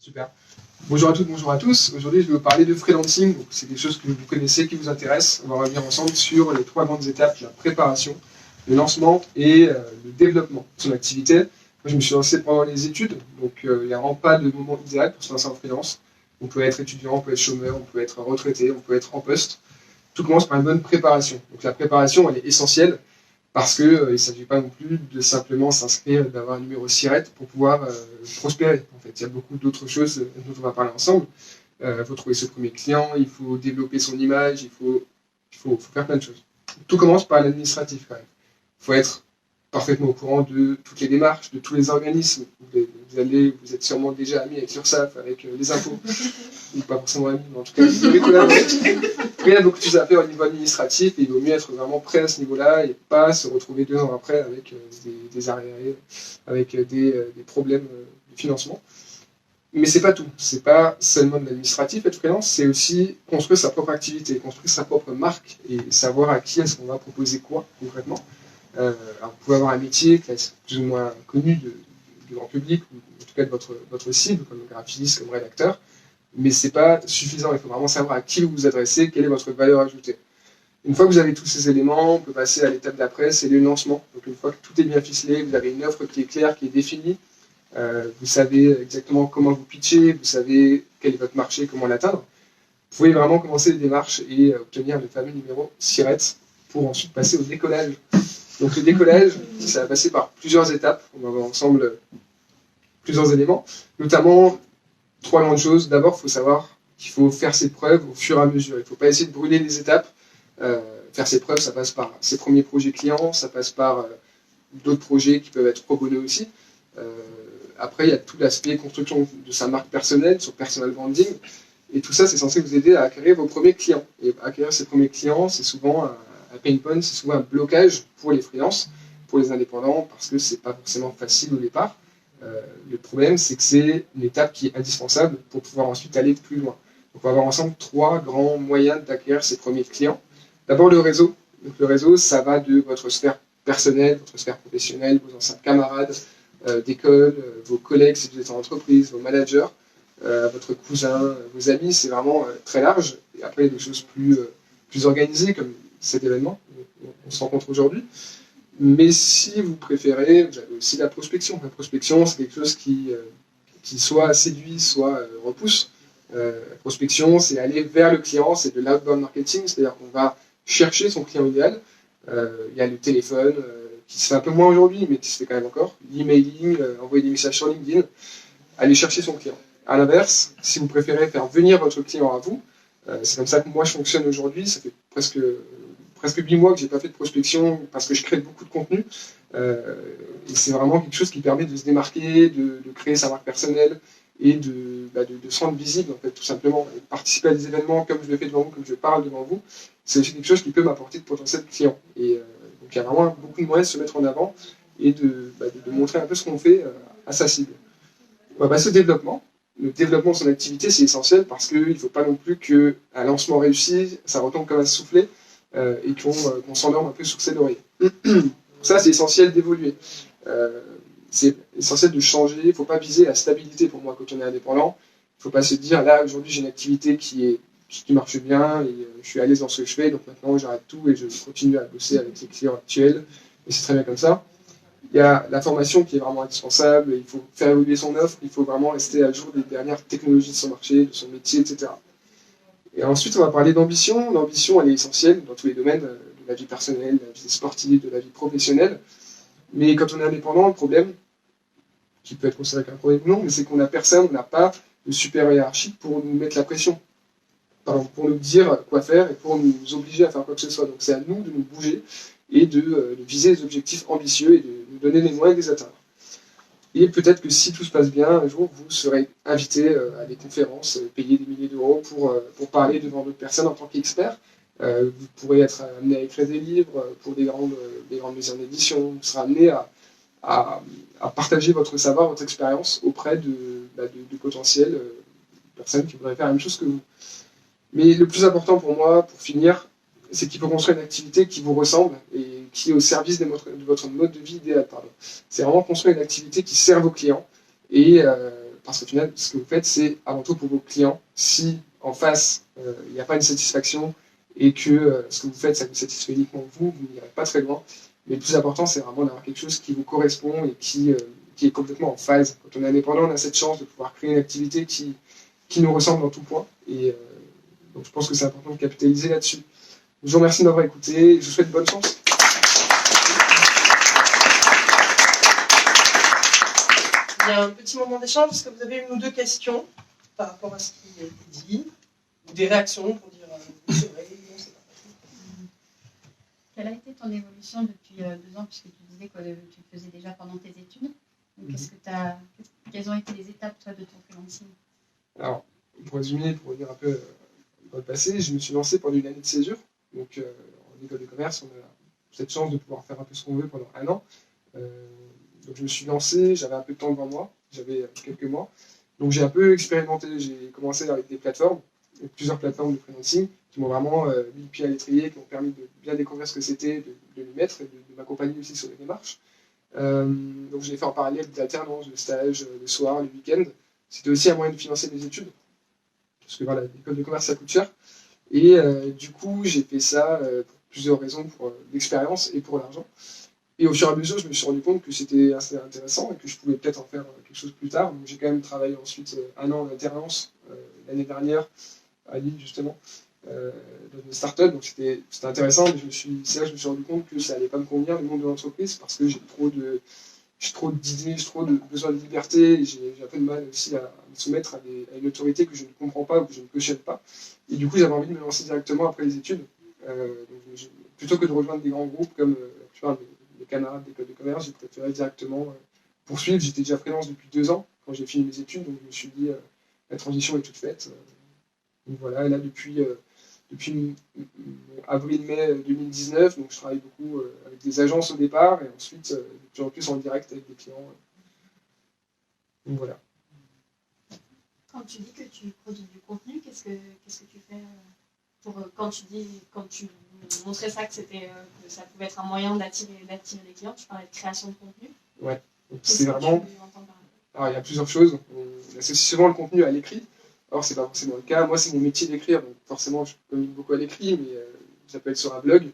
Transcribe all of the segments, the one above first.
Super. Bonjour à toutes, bonjour à tous. Aujourd'hui, je vais vous parler de freelancing. C'est quelque chose que vous connaissez, qui vous intéresse. On va revenir ensemble sur les trois grandes étapes, la préparation, le lancement et le développement de son activité. Moi, je me suis lancé pendant les études, donc il n'y a vraiment pas de moment idéal pour se lancer en freelance. On peut être étudiant, on peut être chômeur, on peut être retraité, on peut être en poste. Tout commence par une bonne préparation. Donc la préparation, elle est essentielle parce qu'il ne s'agit pas non plus de simplement s'inscrire, d'avoir un numéro SIRET pour pouvoir prospérer. En fait, il y a beaucoup d'autres choses dont on va parler ensemble. Il faut trouver ses premiers clients, il faut développer son image, il faut faire plein de choses. Tout commence par l'administratif quand même. Il faut être parfaitement au courant de toutes les démarches, de tous les organismes. Vous êtes sûrement déjà amis avec l'URSSAF, avec les impôts. Ou pas forcément amis, mais en tout cas, vous devez collaborer. Il y a beaucoup de choses à faire au niveau administratif et il vaut mieux être vraiment prêt à ce niveau-là et pas se retrouver 2 ans après avec des arriérés, avec des problèmes de financement. Mais c'est pas tout. C'est pas seulement de l'administratif être freelance, c'est aussi construire sa propre activité, construire sa propre marque et savoir à qui est-ce qu'on va proposer quoi concrètement. Alors vous pouvez avoir un métier qui est plus ou moins connu du grand public, ou en tout cas de votre cible, comme graphiste, comme rédacteur, mais c'est pas suffisant. Il faut vraiment savoir à qui vous vous adressez, quelle est votre valeur ajoutée. Une fois que vous avez tous ces éléments, on peut passer à l'étape d'après, c'est le lancement. Donc une fois que tout est bien ficelé, vous avez une offre qui est claire, qui est définie, vous savez exactement comment vous pitcher, vous savez quel est votre marché, comment l'atteindre. Vous pouvez vraiment commencer les démarches et obtenir le fameux numéro SIRET pour ensuite passer au décollage. Donc le décollage, ça va passer par plusieurs étapes. On va voir ensemble plusieurs éléments, notamment 3 grandes choses. D'abord, il faut savoir qu'il faut faire ses preuves au fur et à mesure. Il ne faut pas essayer de brûler les étapes. Faire ses preuves, ça passe par ses premiers projets clients, ça passe par d'autres projets qui peuvent être pro bono aussi. Après, il y a tout l'aspect construction de sa marque personnelle, son personal branding. Et tout ça, c'est censé vous aider à acquérir vos premiers clients. Et acquérir ces premiers clients, c'est souvent un pain point, c'est souvent un blocage pour les freelances, pour les indépendants, parce que c'est pas forcément facile au départ. Le problème, c'est que c'est une étape qui est indispensable pour pouvoir ensuite aller plus loin. Donc, on va voir ensemble 3 grands moyens d'acquérir ces premiers clients. D'abord, le réseau. Donc, le réseau, ça va de votre sphère personnelle, votre sphère professionnelle, vos anciens camarades d'école, vos collègues si vous êtes en entreprise, vos managers, votre cousin, vos amis. C'est vraiment très large. Et après, il y a des choses plus organisées, comme cet événement on se rencontre aujourd'hui. Mais si vous préférez, vous avez aussi la prospection. La prospection, c'est quelque chose qui soit séduit, soit repousse. La prospection, c'est aller vers le client, c'est de l'outbound marketing, c'est-à-dire qu'on va chercher son client idéal. Il y a le téléphone, qui se fait un peu moins aujourd'hui, mais qui se fait quand même encore. L'emailing, envoyer des messages sur LinkedIn, aller chercher son client. À l'inverse, si vous préférez faire venir votre client à vous, c'est comme ça que moi je fonctionne aujourd'hui. Ça fait presque 8 mois que je n'ai pas fait de prospection parce que je crée beaucoup de contenu. Et c'est vraiment quelque chose qui permet de se démarquer, de créer sa marque personnelle et de se rendre visible, en fait, tout simplement. Et participer à des événements comme je le fais devant vous, comme je parle devant vous, c'est aussi quelque chose qui peut m'apporter de potentiels clients. Et donc il y a vraiment beaucoup de moyens de se mettre en avant et de montrer un peu ce qu'on fait à sa cible. On va passer au développement. Le développement de son activité, c'est essentiel parce qu'il ne faut pas non plus qu'un lancement réussi, ça retombe comme un soufflet et qu'on s'endorme un peu sur ses lauriers. Ça, c'est essentiel d'évoluer. C'est essentiel de changer. Il ne faut pas viser la stabilité pour moi quand on est indépendant. Il ne faut pas se dire, là, aujourd'hui, j'ai une activité qui marche bien et je suis à l'aise dans ce que je fais, donc maintenant, j'arrête tout et je continue à bosser avec les clients actuels. Et c'est très bien comme ça. Il y a la formation qui est vraiment indispensable. Il faut faire évoluer son offre. Il faut vraiment rester à jour des dernières technologies de son marché, de son métier, etc. Et ensuite, on va parler d'ambition. L'ambition, elle est essentielle dans tous les domaines, de la vie personnelle, de la vie sportive, de la vie professionnelle. Mais quand on est indépendant, le problème, qui peut être considéré comme un problème ou non, mais c'est qu'on n'a personne, on n'a pas de super hiérarchique pour nous mettre la pression, pour nous dire quoi faire et pour nous obliger à faire quoi que ce soit. Donc c'est à nous de nous bouger et de viser des objectifs ambitieux et de nous donner les moyens de les atteindre. Et peut-être que si tout se passe bien, un jour, vous serez invité à des conférences, payer des milliers d'euros pour parler devant d'autres personnes en tant qu'expert. Vous pourrez être amené à écrire des livres pour des grandes maisons d'édition. Vous serez amené à partager votre savoir, votre expérience auprès de potentielles personnes qui voudraient faire la même chose que vous. Mais le plus important pour moi, pour finir, c'est qu'il faut construire une activité qui vous ressemble et qui est au service de votre mode de vie idéal. C'est vraiment construire une activité qui sert vos clients et parce qu'au final, ce que vous faites, c'est avant tout pour vos clients. Si en face, il n'y a pas une satisfaction et que ce que vous faites, ça vous satisfait uniquement vous, vous n'irez pas très loin. Mais le plus important, c'est vraiment d'avoir quelque chose qui vous correspond et qui est complètement en phase. Quand on est indépendant, on a cette chance de pouvoir créer une activité qui nous ressemble dans tout point. Et donc je pense que c'est important de capitaliser là-dessus. Je vous remercie de m'avoir écouté et je vous souhaite bonne chance. Il y a un petit moment d'échange. Est-ce que vous avez une ou deux questions par rapport à ce qui a été dit, ou des réactions pour dire c'est vrai, non, c'est pas vrai. Quelle a été ton évolution depuis 2 ans, puisque tu disais que tu le faisais déjà pendant tes études? Donc, quelles ont été les étapes, toi, de ton freelancing? Alors, pour résumer, pour revenir un peu dans le passé, je me suis lancé pendant une année de césure. Donc, en école de commerce, on a cette chance de pouvoir faire un peu ce qu'on veut pendant 1 an. Donc, je me suis lancé, j'avais un peu de temps devant moi, j'avais quelques mois. Donc, j'ai un peu expérimenté, j'ai commencé avec des plateformes, plusieurs plateformes de freelancing qui m'ont vraiment mis le pied à l'étrier, qui m'ont permis de bien découvrir ce que c'était, de m'y mettre et de m'accompagner aussi sur les démarches. Donc, je l'ai fait en parallèle des alternances, de stages, le soir, le week-end. C'était aussi un moyen de financer mes études, parce que voilà, l'école de commerce, ça coûte cher. Et du coup, j'ai fait ça pour plusieurs raisons, pour l'expérience et pour l'argent. Et au fur et à mesure, je me suis rendu compte que c'était assez intéressant et que je pouvais peut-être en faire quelque chose plus tard. Donc j'ai quand même travaillé ensuite 1 an en alternance l'année dernière à Lille, justement, dans une start-up. Donc c'était intéressant, mais c'est là que je me suis rendu compte que ça n'allait pas me convenir, le monde de l'entreprise, parce que j'ai trop d'idées, j'ai trop de besoin de liberté, et j'ai un peu de mal aussi à me soumettre à une autorité que je ne comprends pas ou que je ne cautionne pas. Et du coup, j'avais envie de me lancer directement après les études. Donc, plutôt que de rejoindre des grands groupes comme la plupart de mes camarades d'école de commerce, j'ai préféré directement poursuivre. J'étais déjà freelance depuis 2 ans quand j'ai fini mes études, donc je me suis dit la transition est toute faite. Donc voilà, et là depuis avril-mai 2019, donc je travaille beaucoup avec des agences au départ et ensuite de plus en plus en direct avec des clients. Donc voilà. Quand tu dis que tu produis du contenu, qu'est-ce que tu fais pour quand tu montrais ça que ça pouvait être un moyen d'attirer les clients, tu parlais de création de contenu. Ouais. Donc c'est vraiment. Alors il y a plusieurs choses. On associe souvent le contenu à l'écrit. Alors c'est pas forcément le cas. Moi c'est mon métier d'écrire, donc forcément je communique beaucoup à l'écrit, mais ça peut être sur un blog,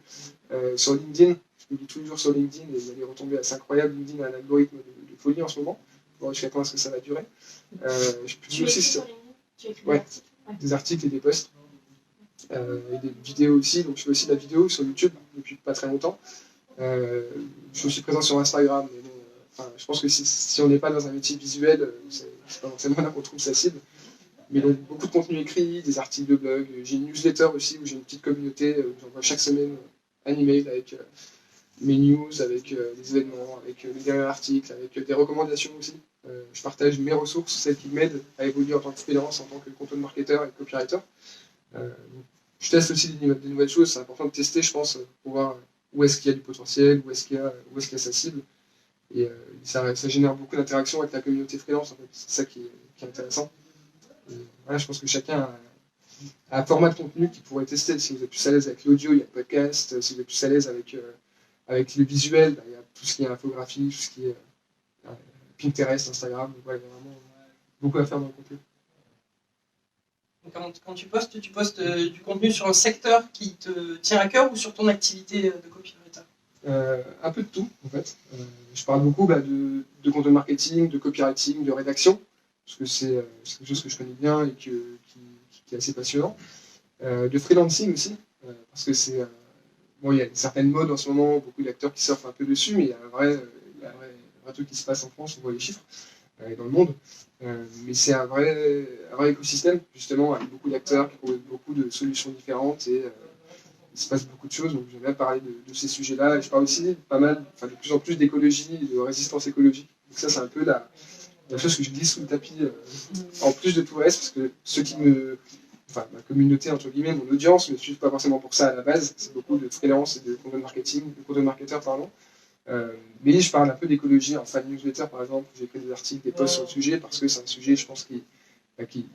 sur LinkedIn. Je publie tous les jours sur LinkedIn et il y a des retombées assez incroyables. LinkedIn a un algorithme de folie en ce moment. Bon, je sais pas quand est-ce que ça va durer. Je publie aussi sur LinkedIn. Tu écris des articles et des posts. Et des vidéos aussi, donc je fais aussi de la vidéo sur YouTube depuis pas très longtemps. Je suis aussi présent sur Instagram, mais bon, je pense que si on n'est pas dans un métier visuel, c'est pas forcément là qu'on trouve sa cible. Mais donc beaucoup de contenu écrit, des articles de blog, j'ai une newsletter aussi où j'ai une petite communauté, j'envoie chaque semaine un email avec mes news, avec des événements, avec les derniers articles, avec des recommandations aussi. Je partage mes ressources, celles qui m'aident à évoluer en tant que freelance, en tant que content marketer et copywriter. Je teste aussi des nouvelles choses, c'est important de tester, je pense, pour voir où est-ce qu'il y a du potentiel, où est-ce qu'il y a sa cible. Et ça génère beaucoup d'interactions avec la communauté freelance, en fait. C'est ça qui est intéressant. Et, voilà, je pense que chacun a un format de contenu qu'il pourrait tester. Si vous êtes plus à l'aise avec l'audio, il y a le podcast. Si vous êtes plus à l'aise avec le visuel, il y a tout ce qui est infographie, tout ce qui est Pinterest, Instagram. Donc, voilà, il y a vraiment beaucoup à faire dans le contenu. Quand tu postes du contenu sur un secteur qui te tient à cœur ou sur ton activité de copywriter? Un peu de tout, en fait. Je parle beaucoup de content marketing, de copywriting, de rédaction, parce que c'est quelque chose que je connais bien et qui est assez passionnant. De freelancing aussi, parce que bon, il y a une certaine mode en ce moment, beaucoup d'acteurs qui surfent un peu dessus, mais il y a un vrai truc qui se passe en France, on voit les chiffres, et dans le monde. Mais c'est un vrai écosystème, justement, avec beaucoup d'acteurs qui proposent beaucoup de solutions différentes et il se passe beaucoup de choses. Donc j'aime bien parler de ces sujets-là. Et je parle aussi de plus en plus d'écologie et de résistance écologique. Donc ça, c'est un peu la chose que je glisse sous le tapis, en plus de tout le reste, parce que ceux qui ma communauté, entre guillemets, mon audience, ne me suivent pas forcément pour ça à la base. C'est beaucoup de freelance et de content marketeurs, pardon. Mais je parle un peu d'écologie en fan newsletter, par exemple, où j'ai écrit des articles, des posts sur le sujet, parce que c'est un sujet, je pense,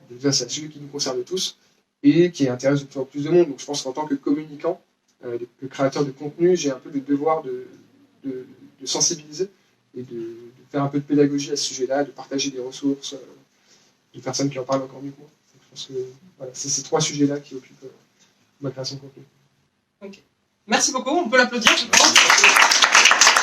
déjà, c'est un sujet qui nous concerne tous et qui intéresse de plus en plus de monde. Donc je pense qu'en tant que communicant, que créateur de contenu, j'ai un peu le devoir de sensibiliser et de faire un peu de pédagogie à ce sujet-là, de partager des ressources, de personnes qui en parlent encore mieux que moi. Donc, je pense que voilà, c'est ces 3 sujets-là qui occupent ma création de contenu. Ok. Merci beaucoup, on peut l'applaudir, je pense.